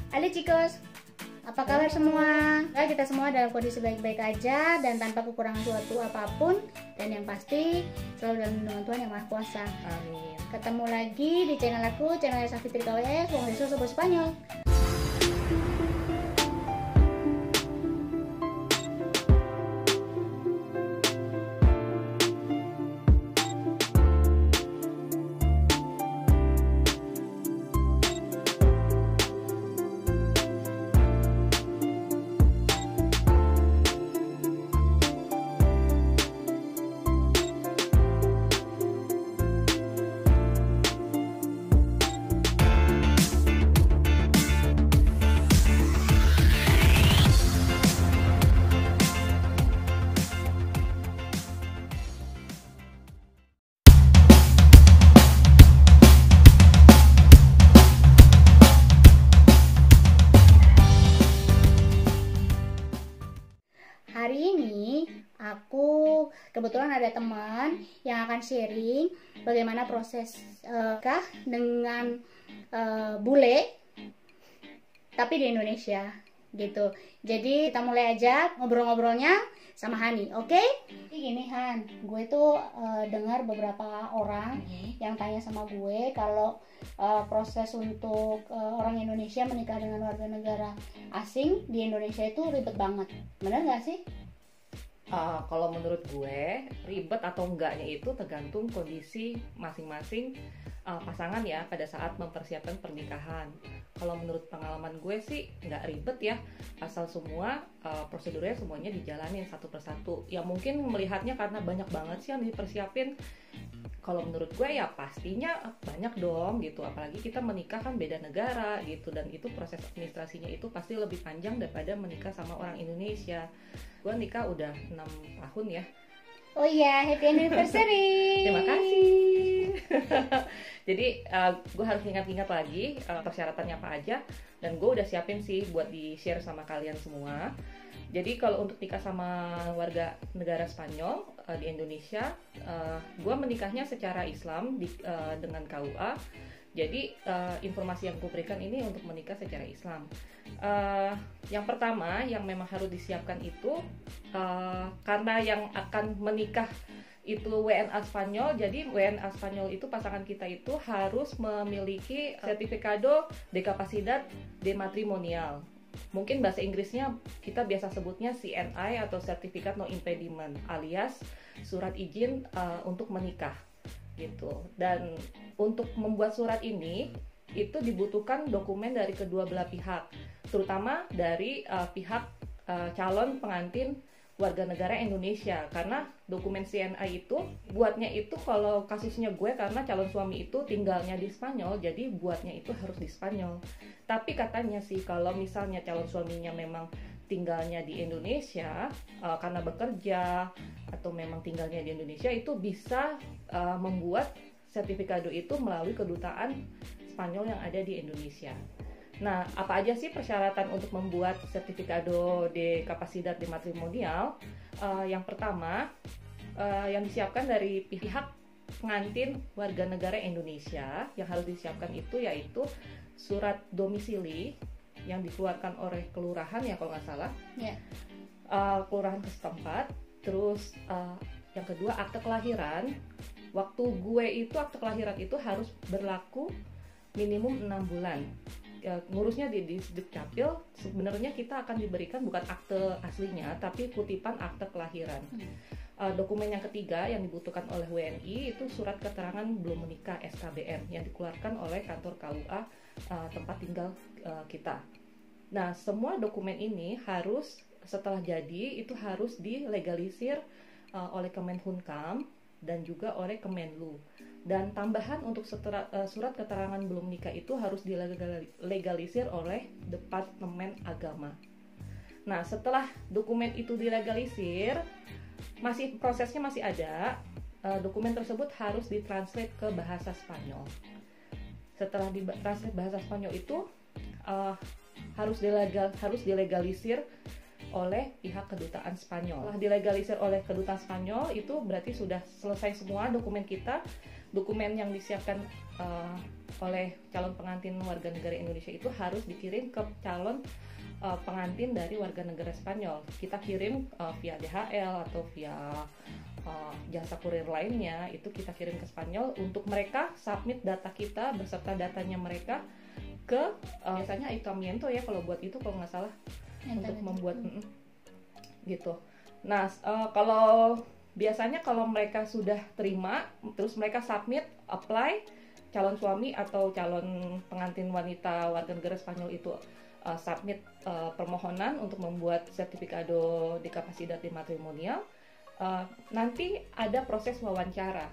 Halo chicos, apa kabar semua? Nah, kita semua dalam kondisi baik-baik aja dan tanpa kekurangan suatu apapun. Dan yang pasti selalu dalam lindungan Tuhan yang Maha Kuasa. Amin. Ketemu lagi di channel aku, channel Safitri KWS, Wong Desa Sobo Spanyol. Hari ini aku kebetulan ada teman yang akan sharing bagaimana proses nikah dengan bule tapi di Indonesia gitu. Jadi kita mulai aja ngobrol-ngobrolnya sama Hani, oke? Jadi gini Han, gue tuh dengar beberapa orang yang tanya sama gue kalau proses untuk orang Indonesia menikah dengan warga negara asing di Indonesia itu ribet banget, bener nggak sih? Kalau menurut gue, ribet atau enggaknya itu tergantung kondisi masing-masing pasangan ya pada saat mempersiapkan pernikahan. Kalau menurut pengalaman gue sih nggak ribet ya, asal semua prosedurnya semuanya dijalanin satu persatu. Ya mungkin melihatnya karena banyak banget sih yang dipersiapin. Kalau menurut gue ya pastinya banyak dong gitu, apalagi kita menikah kan beda negara gitu, dan itu proses administrasinya itu pasti lebih panjang daripada menikah sama orang Indonesia. Gue nikah udah 6 tahun ya. Oh iya, happy anniversary. Terima kasih. Jadi gue harus ingat-ingat lagi persyaratannya apa aja, dan gue udah siapin sih buat di-share sama kalian semua. Jadi kalau untuk nikah sama warga negara Spanyol di Indonesia, gue menikahnya secara Islam dengan KUA. Jadi informasi yang gue berikan ini untuk menikah secara Islam. Yang pertama yang memang harus disiapkan itu karena yang akan menikah itu WNA Spanyol, jadi WNA Spanyol itu pasangan kita itu harus memiliki Certificado de Capacidad de Matrimonial. Mungkin bahasa Inggrisnya kita biasa sebutnya CNI atau Certificate No Impediment, alias surat izin untuk menikah gitu. Dan untuk membuat surat ini itu dibutuhkan dokumen dari kedua belah pihak, terutama dari pihak calon pengantin warga negara Indonesia, karena dokumen CNI itu buatnya itu kalau kasusnya gue karena calon suami itu tinggalnya di Spanyol, jadi buatnya itu harus di Spanyol. Tapi katanya sih kalau misalnya calon suaminya memang tinggalnya di Indonesia karena bekerja atau memang tinggalnya di Indonesia, itu bisa membuat sertifikado itu melalui kedutaan Spanyol yang ada di Indonesia. Nah, apa aja sih persyaratan untuk membuat Certificado de Capacidad de Matrimonial? Yang pertama, yang disiapkan dari pihak pengantin warga negara Indonesia yang harus disiapkan itu yaitu surat domisili yang dikeluarkan oleh kelurahan ya kalau nggak salah, kelurahan setempat. Terus yang kedua akte kelahiran. Waktu gue itu akte kelahiran itu harus berlaku minimum 6 bulan. Ngurusnya di Dukcapil, sebenarnya kita akan diberikan bukan akte aslinya tapi kutipan akte kelahiran. Dokumen yang ketiga yang dibutuhkan oleh WNI itu surat keterangan belum menikah SKBM yang dikeluarkan oleh kantor KUA tempat tinggal kita. Nah, semua dokumen ini harus setelah jadi itu harus dilegalisir oleh Kemenhumkam dan juga oleh Kemenlu. Dan tambahan untuk surat keterangan belum nikah itu harus dilegalisir oleh Departemen Agama. Nah, setelah dokumen itu dilegalisir, prosesnya masih ada. Dokumen tersebut harus ditranslate ke bahasa Spanyol. Setelah ditranslate bahasa Spanyol itu harus dilegalisir oleh pihak kedutaan Spanyol. Setelah dilegalisir oleh kedutaan Spanyol itu berarti sudah selesai semua dokumen kita. Dokumen yang disiapkan oleh calon pengantin warga negara Indonesia itu harus dikirim ke calon pengantin dari warga negara Spanyol. Kita kirim via DHL atau via jasa kurir lainnya, itu kita kirim ke Spanyol untuk mereka submit data kita beserta datanya mereka ke biasanya Ayuntamiento ya kalau buat itu, kalau nggak salah, untuk membuat gitu. Nah kalau biasanya kalau mereka sudah terima, terus mereka submit, apply, calon suami atau calon pengantin wanita warga negara Spanyol itu submit permohonan untuk membuat sertifikado de capacidad de matrimonial. Nanti ada proses wawancara.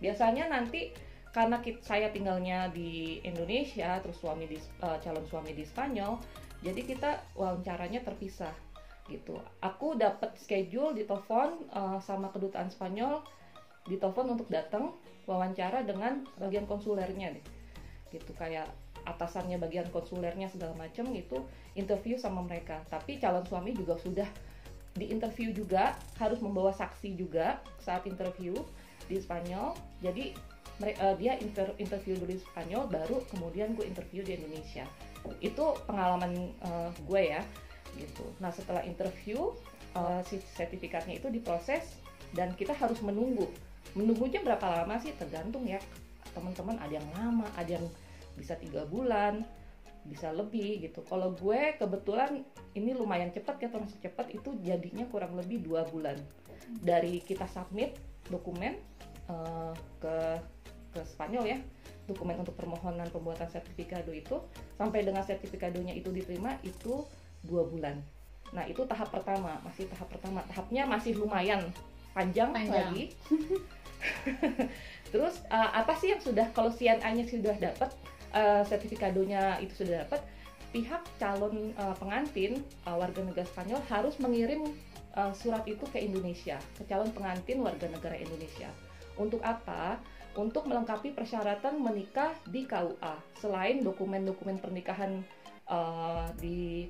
Biasanya nanti karena saya tinggalnya di Indonesia, terus calon suami di Spanyol, jadi kita wawancaranya terpisah gitu. Aku dapat schedule di telepon sama kedutaan Spanyol, di telepon untuk datang wawancara dengan bagian konsulernya deh, gitu, kayak atasannya bagian konsulernya segala macam gitu, interview sama mereka. Tapi calon suami juga sudah di interview juga, harus membawa saksi juga saat interview di Spanyol. Jadi dia interview dulu di Spanyol, baru kemudian gue interview di Indonesia. Itu pengalaman gue ya gitu. Nah setelah interview si sertifikatnya itu diproses dan kita harus menunggunya berapa lama sih tergantung ya teman-teman, ada yang lama, ada yang bisa 3 bulan, bisa lebih gitu. Kalau gue kebetulan ini lumayan cepat ya, termasuk cepat, itu jadinya kurang lebih 2 bulan dari kita submit dokumen ke Spanyol ya, dokumen untuk permohonan pembuatan sertifikado itu, sampai dengan sertifikadonya itu diterima itu 2 bulan. Nah itu tahap pertama, tahapnya masih lumayan panjang. Lagi. Terus apa sih yang sudah, kalau CNA-nya sudah dapat, sertifikadonya itu sudah dapat, pihak calon pengantin warga negara Spanyol harus mengirim surat itu ke Indonesia, ke calon pengantin warga negara Indonesia. Untuk apa? Untuk melengkapi persyaratan menikah di KUA. Selain dokumen-dokumen pernikahan di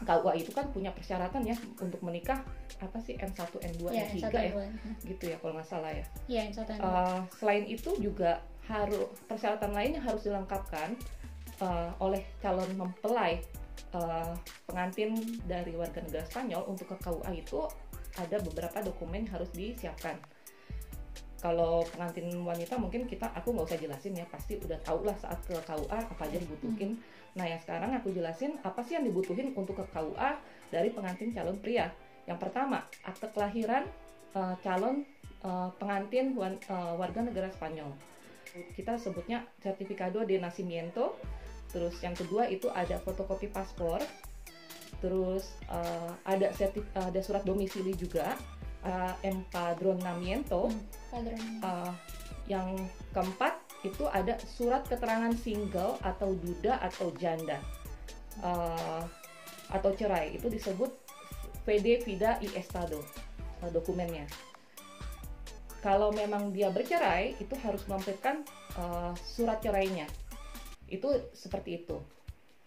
KUA itu kan punya persyaratan ya untuk menikah, apa sih, N1, N2, ya, N3 ya, gitu ya kalau nggak salah ya. Iya, N1, N2. Selain itu juga harus persyaratan lain yang harus dilengkapkan oleh calon mempelai pengantin dari warga negara Spanyol. Untuk ke KUA itu ada beberapa dokumen yang harus disiapkan. Kalau pengantin wanita mungkin aku nggak usah jelasin ya, pasti udah tau lah saat ke KUA apa aja dibutuhin. Nah yang sekarang aku jelasin apa sih yang dibutuhin untuk ke KUA dari pengantin calon pria. Yang pertama, akte kelahiran calon pengantin warga negara Spanyol. Kita sebutnya Certificado de Nacimiento. Terus yang kedua itu ada fotokopi paspor. Terus ada surat domisili juga, empadronamiento. Yang keempat itu ada surat keterangan single atau duda atau janda atau cerai, itu disebut Fede Vida y Estado dokumennya. Kalau memang dia bercerai, itu harus melampirkan surat cerainya, itu seperti itu.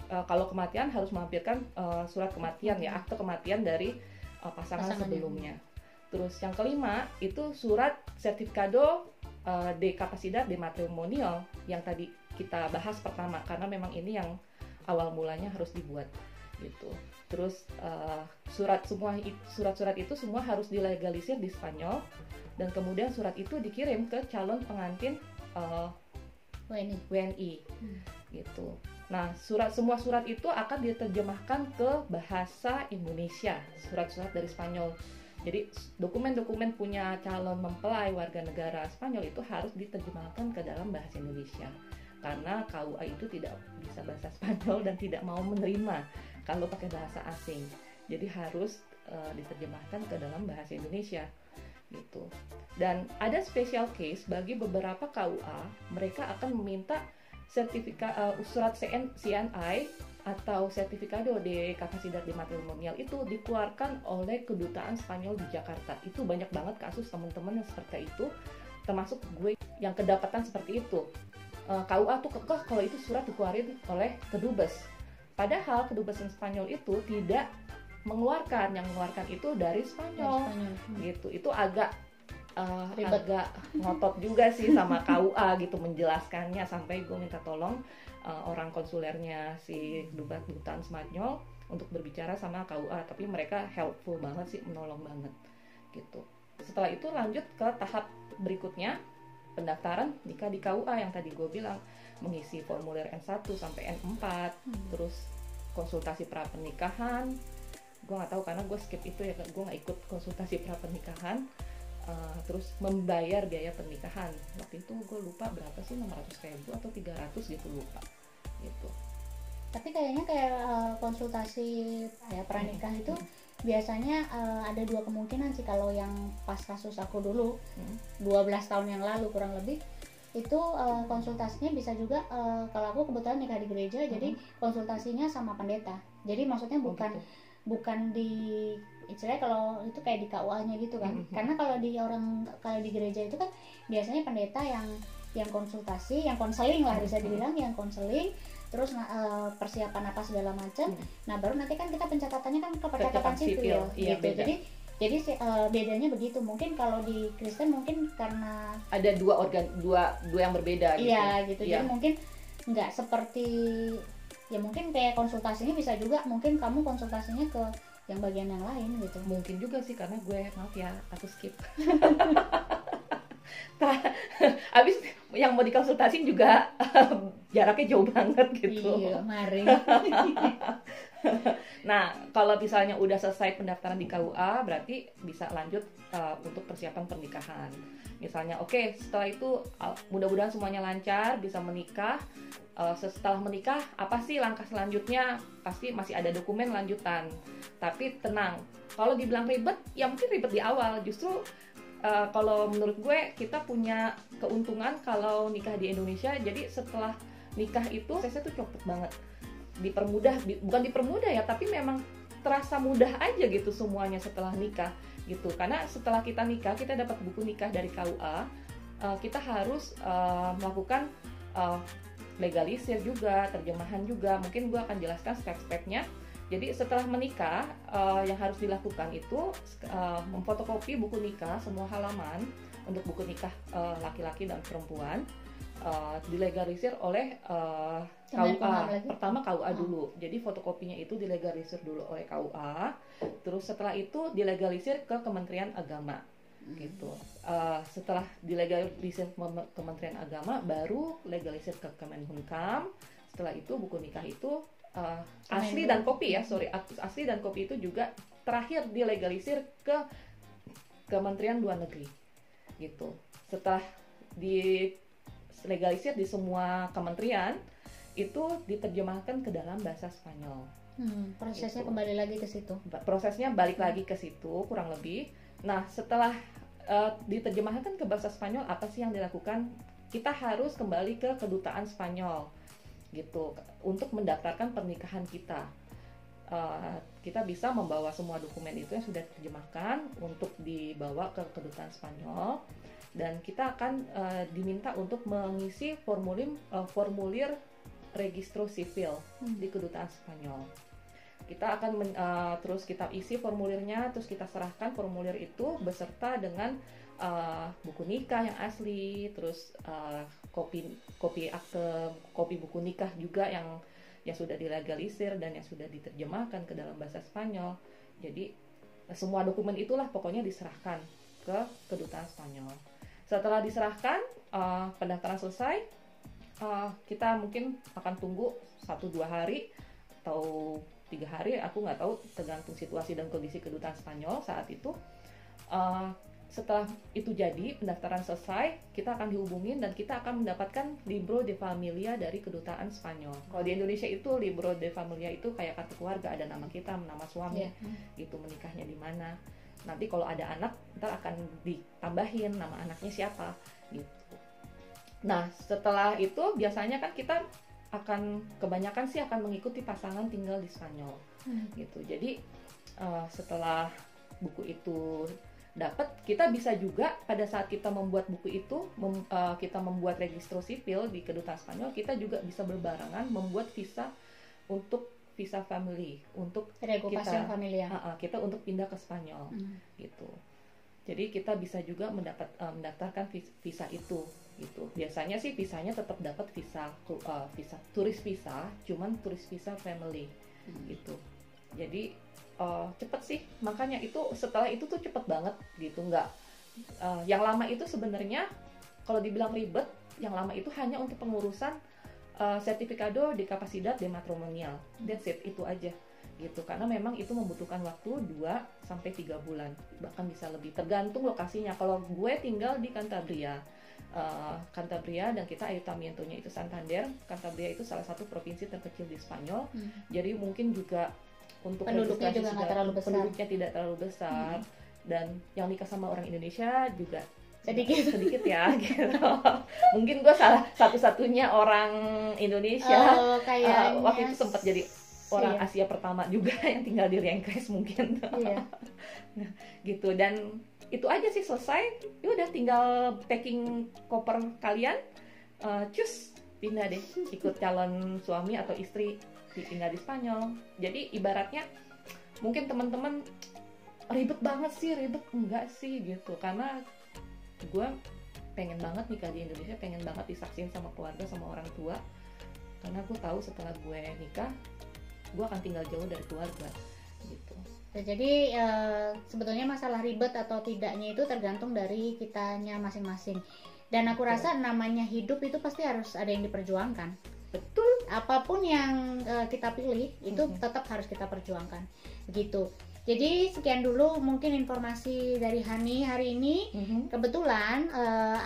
Kalau kematian harus melampirkan surat kematian ya, akte kematian dari pasangan sebelumnya. Terus yang kelima itu surat Certificado de Capacidad de Matrimonial yang tadi kita bahas pertama, karena memang ini yang awal mulanya harus dibuat gitu. Terus surat-surat itu semua harus dilegalisir di Spanyol, dan kemudian surat itu dikirim ke calon pengantin WNI gitu. Nah semua surat itu akan diterjemahkan ke bahasa Indonesia, surat-surat dari Spanyol. Jadi dokumen-dokumen punya calon mempelai warga negara Spanyol itu harus diterjemahkan ke dalam bahasa Indonesia, karena KUA itu tidak bisa bahasa Spanyol dan tidak mau menerima kalau pakai bahasa asing. Jadi harus diterjemahkan ke dalam bahasa Indonesia gitu. Dan ada special case bagi beberapa KUA, mereka akan meminta surat CNI atau Certificado de Capacidad de Matrimonial itu dikeluarkan oleh kedutaan Spanyol di Jakarta. Itu banyak banget kasus teman-teman yang seperti itu, termasuk gue yang kedapatan seperti itu. KUA tuh kekeh kalau itu surat dikeluarin oleh kedubes. Padahal kedubes Spanyol itu tidak mengeluarkan, yang mengeluarkan itu dari Spanyol. Gitu. Itu agak Ribet. agak ngotot juga sih sama KUA gitu menjelaskannya, sampai gue minta tolong orang konsulernya si Dutaan Spanyol untuk berbicara sama KUA, tapi mereka helpful banget sih, menolong banget gitu. Setelah itu lanjut ke tahap berikutnya, pendaftaran nikah di KUA yang tadi gue bilang, mengisi formulir N1 sampai N4, terus konsultasi pra pernikahan. Gue nggak tahu karena gue skip itu ya, gue nggak ikut konsultasi pra pernikahan. Terus membayar biaya pernikahan, waktu itu gue lupa berapa sih, 600.000 atau 300 gitu, lupa gitu. Tapi kayaknya kayak konsultasi ya pranikah itu biasanya ada dua kemungkinan sih. Kalau yang pas kasus aku dulu 12 tahun yang lalu kurang lebih itu konsultasinya bisa juga kalau aku kebetulan nikah di gereja, jadi konsultasinya sama pendeta. Jadi maksudnya bukan di istilahnya kalau itu kayak di KUA-nya gitu kan. Karena kalau di gereja itu kan biasanya pendeta yang konsultasi, yang konseling lah bisa dibilang, yang konseling, terus persiapan apa segala macam. Nah, baru nanti kan kita pencatatannya kan ke percakapan sipil iya, gitu. beda. Jadi bedanya begitu. Mungkin kalau di Kristen mungkin karena ada dua yang berbeda gitu. Iya gitu. Iya. Jadi mungkin nggak seperti, ya mungkin kayak konsultasinya bisa juga mungkin kamu konsultasinya ke yang bagian yang lain gitu. Mungkin juga sih, karena gue maaf ya aku skip. Abis yang mau dikonsultasin juga jaraknya jauh banget gitu. Iya, mari. Nah, kalau misalnya udah selesai pendaftaran di KUA, berarti bisa lanjut untuk persiapan pernikahan. Misalnya, oke, setelah itu mudah-mudahan semuanya lancar, bisa menikah. Setelah menikah, apa sih langkah selanjutnya? Pasti masih ada dokumen lanjutan. Tapi tenang, kalau dibilang ribet, ya mungkin ribet di awal. Justru kalau menurut gue, kita punya keuntungan kalau nikah di Indonesia. Jadi setelah nikah itu prosesnya tuh cepet banget, bukan dipermudah ya, tapi memang terasa mudah aja gitu semuanya setelah nikah gitu. Karena setelah kita nikah, kita dapat buku nikah dari KUA, kita harus melakukan legalisir juga, terjemahan juga. Mungkin gue akan jelaskan step-stepnya. Jadi setelah menikah, yang harus dilakukan itu memfotokopi buku nikah semua halaman untuk buku nikah laki-laki dan perempuan, dilegalisir oleh KUA. Pertama KUA dulu. Jadi fotokopinya itu dilegalisir dulu oleh KUA. Terus setelah itu dilegalisir ke Kementerian Agama. Gitu. Setelah dilegalisir Kementerian Agama, baru legalisir ke Kemenhumkam. Setelah itu buku nikah itu asli dan kopi itu juga terakhir dilegalisir ke Kementerian Luar Negeri gitu. Setelah dilegalisir di semua kementerian, itu diterjemahkan ke dalam bahasa Spanyol. Prosesnya gitu. Kembali lagi ke situ. Prosesnya balik lagi ke situ kurang lebih. Nah, setelah diterjemahkan ke bahasa Spanyol, apa sih yang dilakukan? Kita harus kembali ke kedutaan Spanyol gitu untuk mendaftarkan pernikahan kita. Kita bisa membawa semua dokumen itu yang sudah diterjemahkan untuk dibawa ke kedutaan Spanyol, dan kita akan diminta untuk mengisi formulir registro sipil di kedutaan Spanyol. Kita akan terus kita isi formulirnya, terus kita serahkan formulir itu beserta dengan buku nikah yang asli, terus kopi akte, kopi buku nikah juga yang sudah dilegalisir dan yang sudah diterjemahkan ke dalam bahasa Spanyol. Jadi semua dokumen itulah pokoknya diserahkan ke kedutaan Spanyol. Setelah diserahkan, pendaftaran selesai, kita mungkin akan tunggu 1-2 hari atau 3 hari, aku nggak tahu, tergantung situasi dan kondisi kedutaan Spanyol saat itu. Setelah itu jadi, pendaftaran selesai, kita akan dihubungin dan kita akan mendapatkan libro de familia dari kedutaan Spanyol. Kalau di Indonesia itu libro de familia itu kayak kartu keluarga, ada nama kita, nama suami, gitu, menikahnya di mana. Nanti kalau ada anak, ntar akan ditambahin nama anaknya siapa, gitu. Nah, setelah itu biasanya kan kita kebanyakan sih akan mengikuti pasangan tinggal di Spanyol, gitu. Jadi setelah buku itu dapat, kita bisa juga pada saat kita membuat buku itu, kita membuat registro sipil di kedutaan Spanyol, kita juga bisa berbarengan membuat visa family untuk kita untuk pindah ke kita untuk pindah ke Spanyol, gitu. Jadi kita bisa juga mendaftarkan visa itu gitu. Biasanya sih visanya tetap dapat visa turis visa, cuman turis visa family gitu. Jadi cepet sih, makanya itu setelah itu tuh cepet banget gitu. Nggak yang lama itu sebenarnya kalau dibilang ribet, yang lama itu hanya untuk pengurusan Certificado de Capacidad de Matrimonial. That's it, itu aja gitu. Karena memang itu membutuhkan waktu 2-3 bulan, bahkan bisa lebih tergantung lokasinya. Kalau gue tinggal di Cantabria, dan kita Ayuntamientonya itu Santander. Cantabria itu salah satu provinsi terkecil di Spanyol. Jadi mungkin juga untuk Penduduknya juga nggak terlalu besar. Penduduknya tidak terlalu besar. Dan yang nikah sama orang Indonesia juga sedikit ya gitu. Mungkin gue salah satu-satunya orang Indonesia. Waktu itu sempat jadi orang Asia pertama juga yang tinggal di Riengkres mungkin. Nah, gitu. Dan itu aja sih, selesai. Ya udah tinggal packing koper kalian, cus pindah deh, ikut calon suami atau istri tinggal di Spanyol. Jadi ibaratnya mungkin teman-teman ribet banget sih, enggak sih gitu. Karena gue pengen banget nikah di Indonesia, pengen banget disaksin sama keluarga, sama orang tua. Karena gue tahu setelah gue nikah, gue akan tinggal jauh dari keluarga gitu. Jadi sebetulnya masalah ribet atau tidaknya itu tergantung dari kitanya masing-masing. Dan aku rasa namanya hidup itu pasti harus ada yang diperjuangkan. Betul. Apapun yang kita pilih itu tetap harus kita perjuangkan. Begitu. Jadi sekian dulu mungkin informasi dari Hani hari ini. Kebetulan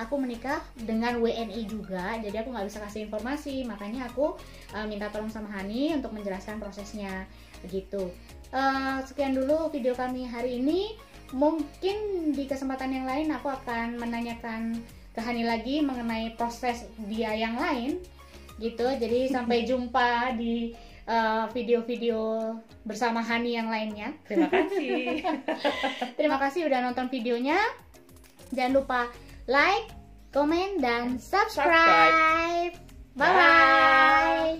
aku menikah dengan WNI juga, jadi aku nggak bisa kasih informasi, makanya aku minta tolong sama Hani untuk menjelaskan prosesnya begitu. Sekian dulu video kami hari ini. Mungkin di kesempatan yang lain aku akan menanyakan ke Hani lagi mengenai proses dia yang lain gitu. Jadi sampai jumpa di video-video bersama Hani yang lainnya. Terima kasih. Terima kasih udah nonton videonya. Jangan lupa like, komen, dan subscribe. Bye bye.